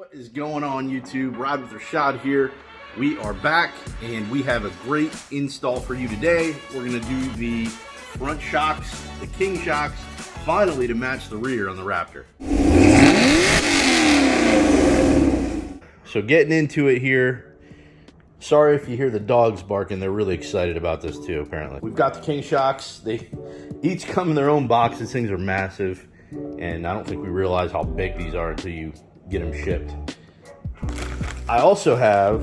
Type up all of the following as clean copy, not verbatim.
What is going on, YouTube? Ride with Rashad here. We are back and we have a great install for you today. We're going to do the front shocks, the King shocks, finally to match the rear on the Raptor. So getting into it here. Sorry if you hear the dogs barking. They're really excited about this too, apparently. We've got the King shocks. They each come in their own box. These things are massive. And I don't think we realize how big these are until you get them shipped. I also have,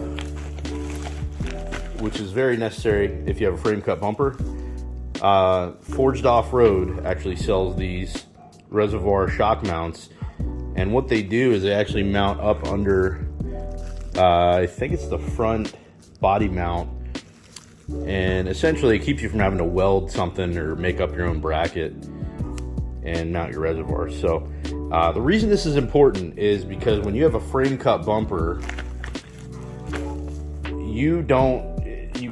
which is very necessary if you have a frame cut bumper, Forged Off-Road actually sells these reservoir shock mounts. And what they do is they actually mount up under, I think it's the front body mount. And essentially it keeps you from having to weld something or make up your own bracket and mount your reservoir. So the reason this is important is because when you have a frame cut bumper, you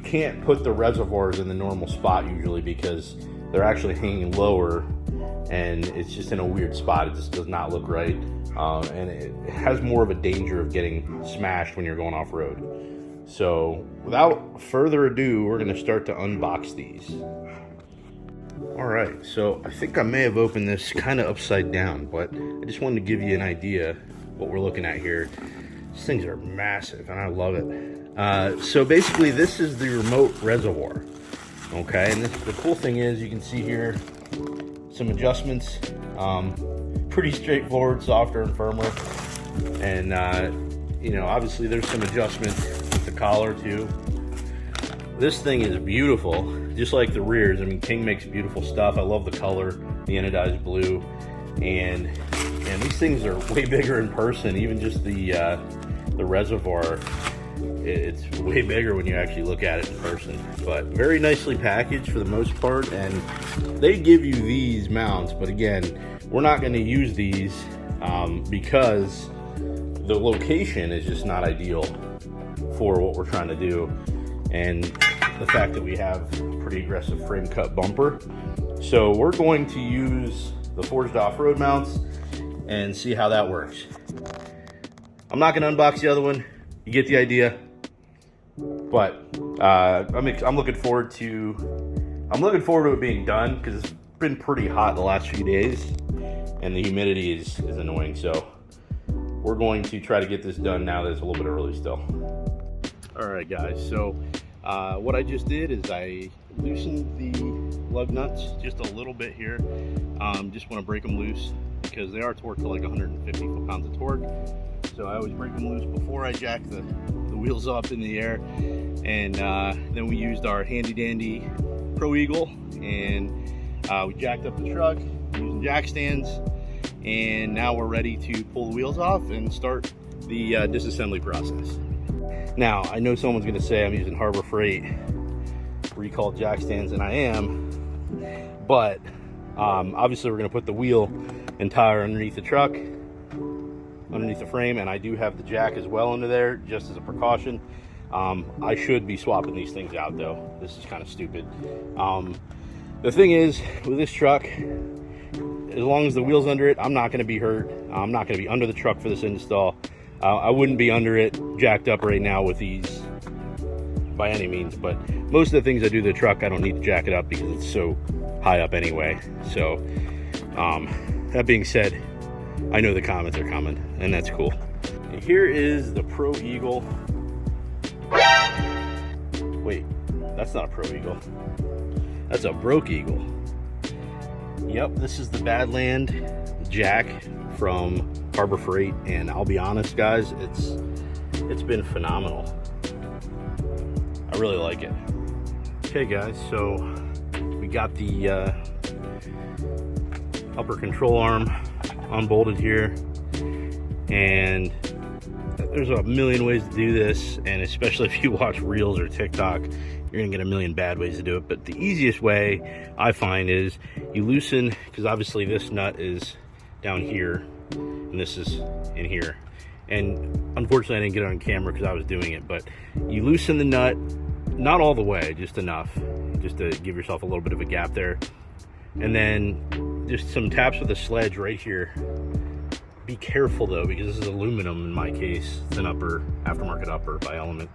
can't put the reservoirs in the normal spot usually because they're actually hanging lower and it's just in a weird spot. It just does not look right, and it has more of a danger of getting smashed when you're going off-road. So without further ado, we're going to start to unbox these. Alright, so I think I may have opened this kind of upside down, but I just wanted to give you an idea what we're looking at here. These things are massive and I love it. So basically this is the remote reservoir. Okay, and the cool thing is you can see here some adjustments. Pretty straightforward, softer and firmer. And you know, obviously there's some adjustments with the collar too. This thing is beautiful, just like the rears. I mean, King makes beautiful stuff. I love the color, the anodized blue, and these things are way bigger in person. Even just the reservoir, it's way bigger when you actually look at it in person. But very nicely packaged for the most part, and they give you these mounts. But again, we're not going to use these because the location is just not ideal for what we're trying to do. And the fact that we have a pretty aggressive frame cut bumper. So we're going to use the Forged Off-Road mounts and see how that works. I'm not going to unbox the other one. You get the idea. But I'm looking forward to it being done because it's been pretty hot the last few days and the humidity is annoying. So we're going to try to get this done now that it's a little bit early still. All right, guys, so what I just did is I loosened the lug nuts just a little bit here. Just want to break them loose because they are torqued to like 150 foot-pounds of torque. So I always break them loose before I jack the wheels up in the air. And then we used our handy-dandy Pro Eagle and we jacked up the truck using jack stands. And now we're ready to pull the wheels off and start the disassembly process. Now, I know someone's going to say I'm using Harbor Freight recall jack stands, and I am, but obviously we're going to put the wheel and tire underneath the truck, underneath the frame, and I do have the jack as well under there, just as a precaution. I should be swapping these things out, though. This is kind of stupid. The thing is, with this truck, as long as the wheel's under it, I'm not going to be hurt. I'm not going to be under the truck for this install. I wouldn't be under it jacked up right now with these by any means, but most of the things I do to the truck, I don't need to jack it up because it's so high up anyway. So that being said, I know the comments are coming and that's cool. And here is the Pro Eagle. Wait, that's not a Pro Eagle. That's a Broke Eagle. Yep, this is the Badland jack from Harbor Freight, and I'll be honest, guys, it's been phenomenal. I really like it. Okay, guys, so we got the upper control arm unbolted here, and there's a million ways to do this, and especially if you watch Reels or TikTok, you're gonna get a million bad ways to do it. But the easiest way I find is you loosen, because obviously this nut is down here and this is in here, and unfortunately I didn't get it on camera because I was doing it, but you loosen the nut, not all the way, just enough, just to give yourself a little bit of a gap there, and then just some taps with a sledge right here Be careful though, because this is aluminum in my case. It's an aftermarket upper by Element.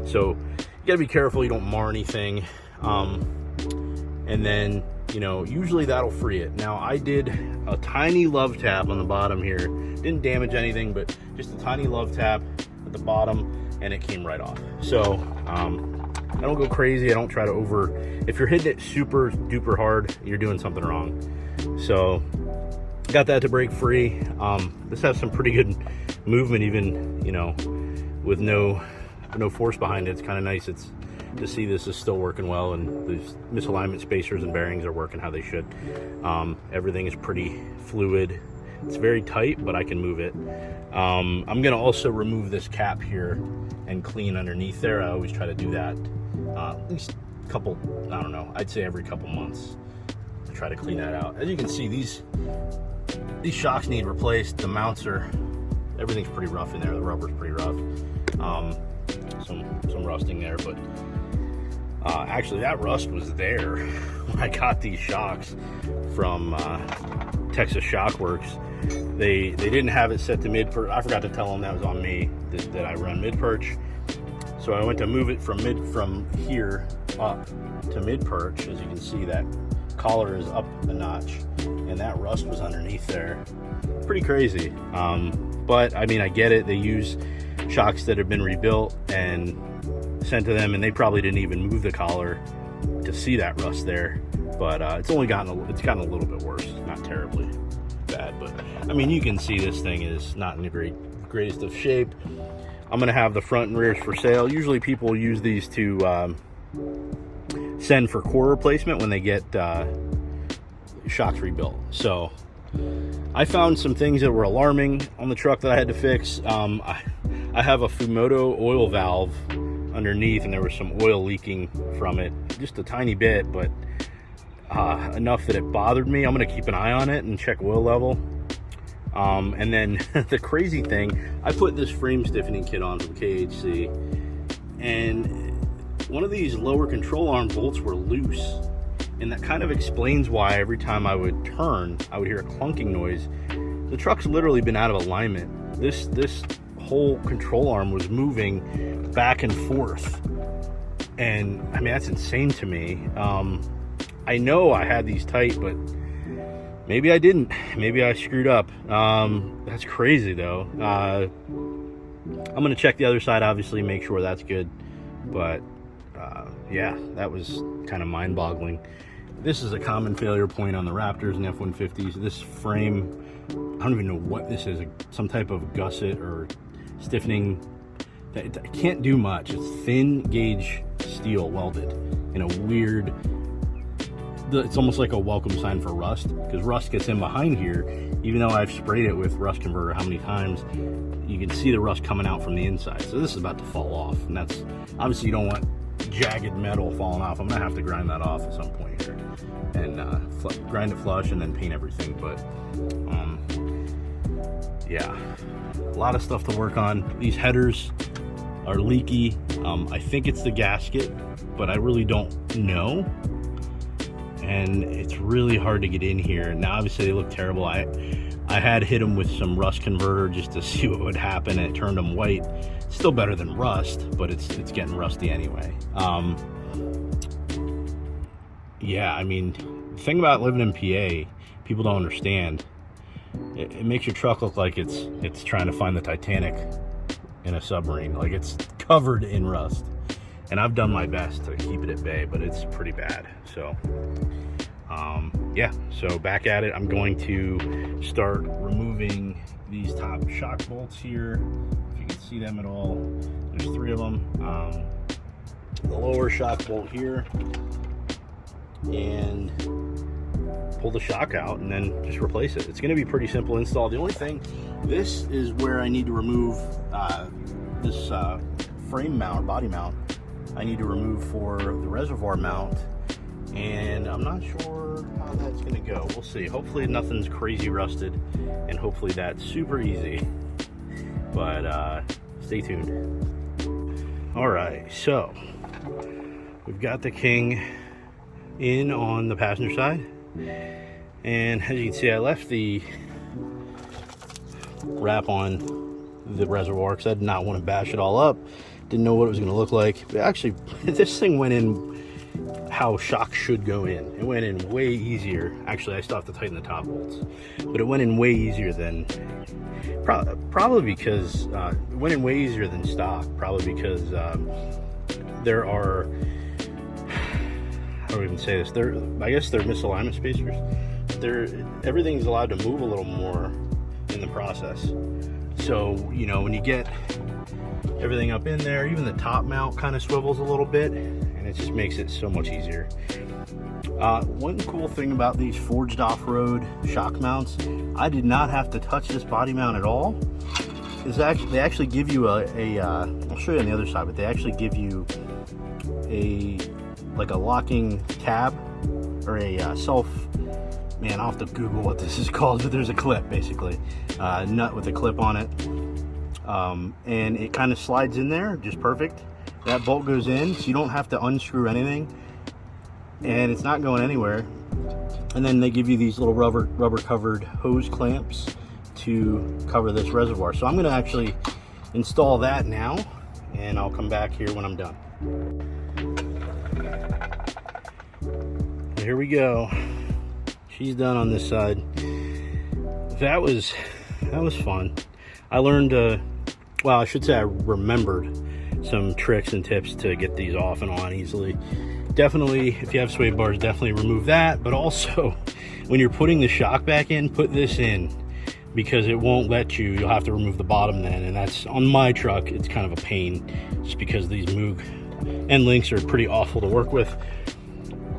So you gotta be careful you don't mar anything. And then, you know, usually that'll free it. Now I did a tiny love tap on the bottom here. Didn't damage anything, but just a tiny love tap at the bottom and it came right off. So I don't go crazy. I don't try to if you're hitting it super duper hard, you're doing something wrong. So got that to break free. This has some pretty good movement, even, you know, with no force behind it. It's kind of nice. It's to see this is still working well, and these misalignment spacers and bearings are working how they should. Everything is pretty fluid. It's very tight, but I can move it. I'm gonna also remove this cap here and clean underneath there. I always try to do that at least a couple, I don't know, I'd say every couple months. Try to clean that out. As you can see, these shocks need replaced. The mounts everything's pretty rough in there. The rubber's pretty rough. Some rusting there, but actually that rust was there when I got these shocks from Texas Shock Works. They didn't have it set to mid perch. I forgot to tell them that was on me, that I run mid perch. So I went to move it from here up to mid perch. As you can see, that collar is up a notch and that rust was underneath there. Pretty crazy. But I mean, I get it. They use shocks that have been rebuilt and sent to them, and they probably didn't even move the collar to see that rust there. But it's gotten a little bit worse. Not terribly bad, but I mean, you can see this thing is not in the greatest of shape. I'm gonna have the front and rears for sale. Usually people use these to send for core replacement when they get shocks rebuilt. So I found some things that were alarming on the truck that I had to fix. I have a Fumoto oil valve underneath, and there was some oil leaking from it, just a tiny bit, but enough that it bothered me. I'm going to keep an eye on it and check oil level. And then the crazy thing, I put this frame stiffening kit on from KHC, and one of these lower control arm bolts were loose, and that kind of explains why every time I would turn, I would hear a clunking noise. The truck's literally been out of alignment. This whole control arm was moving back and forth, and I mean, that's insane to me. I know I had these tight, but maybe I didn't. Maybe I screwed up. That's crazy though. I'm gonna check the other side, obviously, make sure that's good, but yeah, that was kind of mind-boggling. This is a common failure point on the Raptors and F-150s. This frame, I don't even know what this is, some type of gusset or stiffening. It can't do much. It's thin gauge steel welded in a weird, it's almost like a welcome sign for rust, because rust gets in behind here. Even though I've sprayed it with rust converter how many times, you can see the rust coming out from the inside. So this is about to fall off, and that's obviously, you don't want jagged metal falling off. I'm gonna have to grind that off at some point here and grind it flush and then paint everything. But yeah, a lot of stuff to work on. These headers are leaky. I think it's the gasket, but I really don't know, and it's really hard to get in here. Now obviously they look terrible. I had hit them with some rust converter just to see what would happen, and it turned them white. Still better than rust, but it's getting rusty anyway. Yeah, I mean, the thing about living in PA, people don't understand. It makes your truck look like it's trying to find the Titanic in a submarine. Like, it's covered in rust. And I've done my best to keep it at bay, but it's pretty bad. So yeah, so back at it. I'm going to start removing these top shock bolts here. If you can see them at all, there's 3 of them. The lower shock bolt here, and pull the shock out and then just replace it. It's going to be pretty simple install. The only thing, this is where I need to remove this frame mount, body mount. I need to remove for the reservoir mount, and I'm not sure how that's going to go. We'll see. Hopefully nothing's crazy rusted, and hopefully that's super easy. But stay tuned. All right, so we've got the King in on the passenger side, and as you can see, I left the wrap on the reservoir because I did not want to bash it all up. Didn't know what it was going to look like. But actually, this thing went in how shock should go in. It went in way easier. Actually, I still have to tighten the top bolts, but it went in way easier than probably because it went in way easier than stock. Probably because there are, how do I even say this? I guess they're misalignment spacers. Everything's allowed to move a little more in the process. So, you know, when you get everything up in there, even the top mount kind of swivels a little bit, and it just makes it so much easier. One cool thing about these forged off-road shock mounts, I did not have to touch this body mount at all. Is actually, they actually give you I'll show you on the other side, but they actually give you like a locking tab or a man, I'll have to Google what this is called, but there's a clip, basically, nut with a clip on it, and it kind of slides in there just perfect. That bolt goes in, so you don't have to unscrew anything, and it's not going anywhere. And then they give you these little rubber covered hose clamps to cover this reservoir. So I'm going to actually install that now, and I'll come back here when I'm done. Here we go. She's done on this side. That was fun. I learned, well, I should say I remembered some tricks and tips to get these off and on easily. Definitely, if you have sway bars, definitely remove that. But also, when you're putting the shock back in, put this in, because it won't let you. You'll have to remove the bottom then, and that's, on my truck, it's kind of a pain, just because these Moog end links are pretty awful to work with.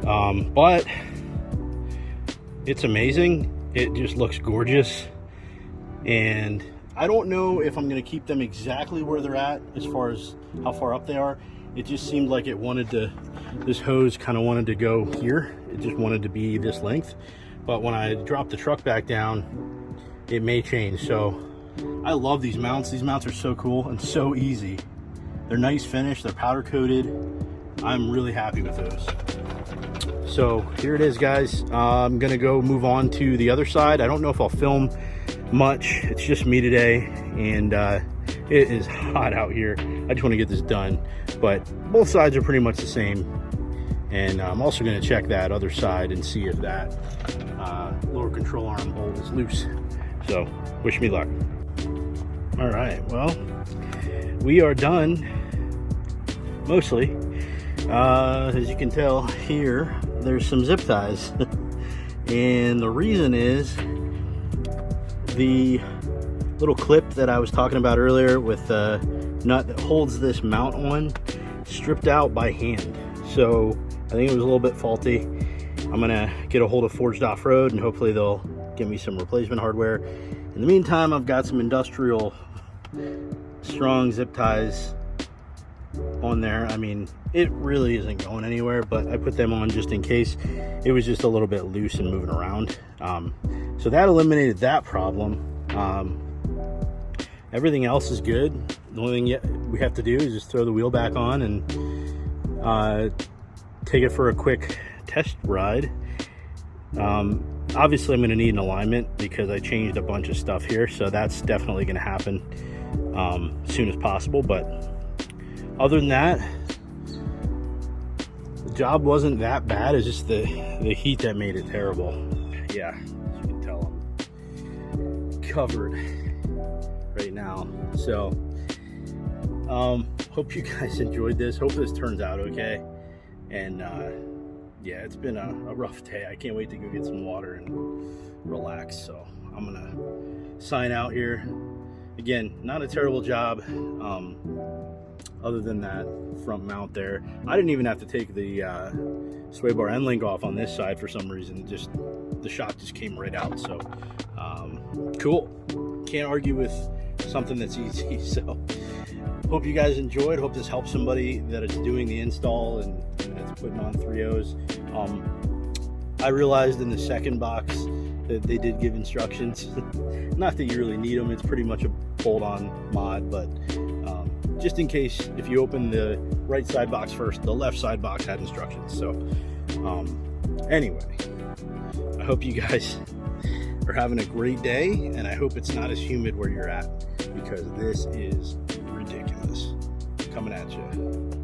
But it's amazing. It just looks gorgeous, and I don't know if I'm going to keep them exactly where they're at as far as how far up they are. It just seemed like it wanted to, this hose kind of wanted to go here. It just wanted to be this length. But when I drop the truck back down, it may change. So I love these mounts. These mounts are so cool and so easy. They're nice finish. They're powder coated. I'm really happy with those. So here it is, guys. I'm gonna go move on to the other side. I don't know if I'll film much. It's just me today, and it is hot out here. I just want to get this done, but both sides are pretty much the same. And I'm also going to check that other side and see if that lower control arm bolt is loose. So wish me luck. All right, well, we are done mostly. As you can tell here, there's some zip ties. And the reason is the little clip that I was talking about earlier with the nut that holds this mount on stripped out by hand. So I think it was a little bit faulty. I'm gonna get a hold of Forged Off-Road, and hopefully they'll give me some replacement hardware. In the meantime, I've got some industrial strong zip ties on there. I mean, it really isn't going anywhere, but I put them on just in case. It was just a little bit loose and moving around. So that eliminated that problem. Everything else is good. The only thing we have to do is just throw the wheel back on and take it for a quick test ride. Obviously I'm going to need an alignment because I changed a bunch of stuff here, so that's definitely going to happen as soon as possible. But other than that, the job wasn't that bad. It's just the heat that made it terrible. Yeah, as you can tell, I'm covered right now. So hope you guys enjoyed this. Hope this turns out okay. And yeah, it's been a rough day. I can't wait to go get some water and relax. So I'm gonna sign out here. Again, not a terrible job. Other than that front mount there, I didn't even have to take the sway bar end link off on this side for some reason. Just the shock just came right out. So cool. Can't argue with something that's easy. So hope you guys enjoyed. Hope this helps somebody that is doing the install and it's putting on 3.0s. I realized in the second box that they did give instructions. Not that you really need them. It's pretty much a bolt-on mod, but just in case, if you open the right side box first, the left side box had instructions. So anyway, I hope you guys are having a great day, and I hope it's not as humid where you're at, because this is ridiculous. Coming at you.